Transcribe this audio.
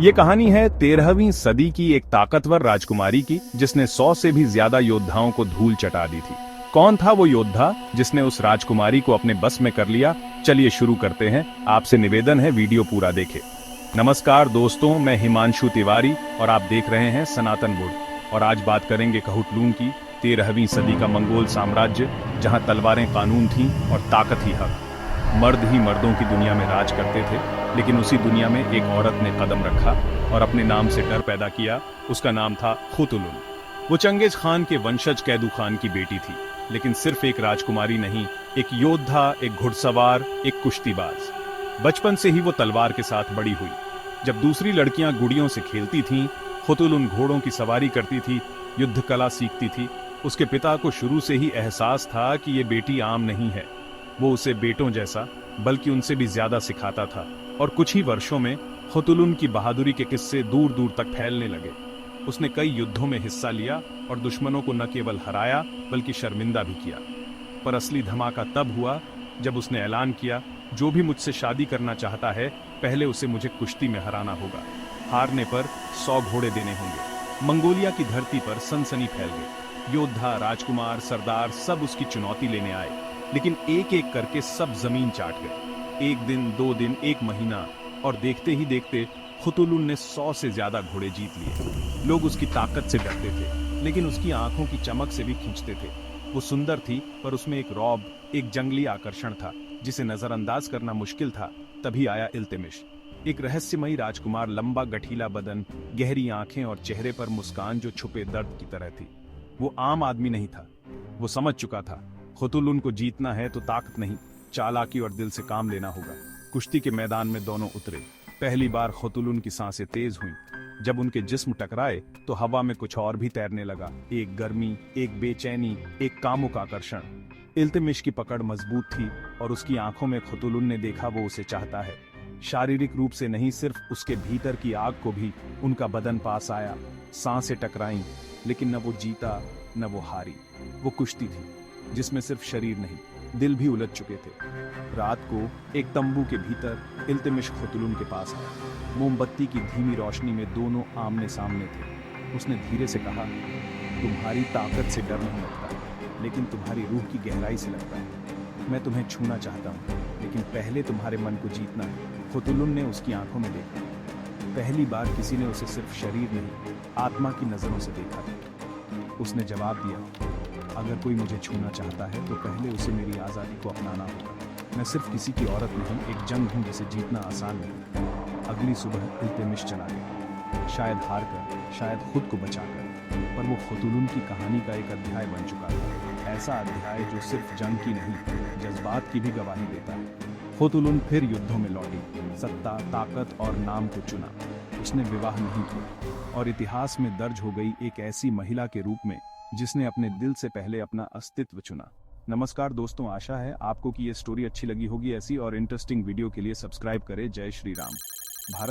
ये कहानी है 13वीं सदी की एक ताकतवर राजकुमारी की, जिसने 100 से भी ज्यादा योद्धाओं को धूल चटा दी थी। कौन था वो योद्धा जिसने उस राजकुमारी को अपने बस में कर लिया? चलिए शुरू करते हैं। आपसे निवेदन है, वीडियो पूरा देखें। नमस्कार दोस्तों, मैं हिमांशु तिवारी और आप देख रहे हैं सनातन वुड। और आज बात करेंगे कहूटलून की, 13वीं सदी का मंगोल साम्राज्य, जहां तलवारें कानून थीं और ताकत ही हक। मर्द ही मर्दों की दुनिया में राज करते थे, लेकिन उसी दुनिया में एक औरत ने कदम रखा और अपने नाम से डर पैदा किया। उसका नाम था खुतुलुन। वो चंगेज खान के वंशज कैदू खान की बेटी थी, लेकिन सिर्फ एक राजकुमारी नहीं, एक योद्धा, एक घुड़सवार, एक कुश्तीबाज। बचपन से ही वो तलवार के साथ बड़ी हुई। जब दूसरी लड़कियां गुड़ियों से खेलती थीं, खुतुलुन घोड़ों की सवारी करती थी, युद्ध कला सीखती थी। उसके पिता को शुरू से ही एहसास था कि ये बेटी आम नहीं है। वो उसे बेटों जैसा, बल्कि उनसे भी ज्यादा सिखाता था। और कुछ ही वर्षों में खुतुलुन की बहादुरी के किस्से दूर दूर तक फैलने लगे। उसने कई युद्धों में हिस्सा लिया और दुश्मनों को न केवल हराया बल्कि शर्मिंदा भी किया। पर असली धमाका तब हुआ जब उसने ऐलान किया, जो भी मुझसे शादी करना चाहता है, पहले उसे मुझे कुश्ती में हराना होगा। हारने पर 100 घोड़े देने होंगे। मंगोलिया की धरती पर सनसनी फैल गई। योद्धा, राजकुमार, सरदार सब उसकी चुनौती लेने आए, लेकिन एक एक करके सब जमीन चाट गए। एक दिन, 2 दिन, 1 महीना, और देखते ही देखते खुतुलुन ने 100 से ज्यादा घोड़े जीत लिए। लोग उसकी ताकत से डरते थे, लेकिन उसकी आंखों की चमक से भी खींचते थे। वो सुंदर थी, पर उसमें एक रौब, एक जंगली आकर्षण था, जिसे नजरअंदाज करना मुश्किल था। तभी आया इल्तुतमिश, एक रहस्यमयी राजकुमार, लंबा गठीला बदन, गहरी आंखें और चेहरे पर मुस्कान जो छुपे दर्द की तरह थी। वो आम आदमी नहीं था। वो समझ चुका था, खुतुलुन को जीतना है तो ताकत नहीं, चालाकी और दिल से काम लेना होगा। कुश्ती के मैदान में दोनों उतरे। पहली बार खुतुलुन की सांसें तेज हुईं। जब उनके जिस्म टकराए तो हवा में कुछ और भी तैरने लगा, एक गर्मी, एक बेचैनी, एक कामुक आकर्षण। इल्तुतमिश की पकड़ मजबूत थी और उसकी आंखों में खुतुलुन ने देखा वो उसे चाहता है। शारीरिक रूप से नहीं, सिर्फ उसके भीतर की आग को भी उनका बदन पास आया। सांसें टकराईं, लेकिन न वो जीता न वो हारी। वो कुश्ती थी जिसमें सिर्फ शरीर नहीं, दिल भी उलझ चुके थे। रात को एक तंबू के भीतर इल्तुतमिश खुतुलुन के पास आया। मोमबत्ती की धीमी रोशनी में दोनों आमने सामने थे। उसने धीरे से कहा, तुम्हारी ताकत से डर नहीं लगता, लेकिन तुम्हारी रूह की गहराई से लगता है। मैं तुम्हें छूना चाहता हूँ, लेकिन पहले तुम्हारे मन को जीतना है। खुतुलुन ने उसकी आंखों में देखा। पहली बार किसी ने उसे सिर्फ शरीर नहीं, आत्मा की नजरों से देखा था। उसने जवाब दिया, अगर कोई मुझे छूना चाहता है तो पहले उसे मेरी आज़ादी को अपनाना होगा। मैं सिर्फ किसी की औरत नहीं, एक जंग हूँ जिसे जीतना आसान नहीं। अगली सुबह इल्तुतमिश चला गया, शायद हार कर, शायद खुद को बचाकर, पर वो खुतुलुन की कहानी का एक अध्याय बन चुका था। ऐसा अध्याय जो सिर्फ जंग की नहीं, जज्बात की भी गवाही देता है। खुतुलुन फिर युद्धों में लौटी, सत्ता, ताकत और नाम को चुना। उसने विवाह नहीं किया और इतिहास में दर्ज हो गई एक ऐसी महिला के रूप में जिसने अपने दिल से पहले अपना अस्तित्व चुना। नमस्कार दोस्तों, आशा है आपको कि ये स्टोरी अच्छी लगी होगी। ऐसी और इंटरेस्टिंग वीडियो के लिए सब्सक्राइब करें। जय श्री राम। भारत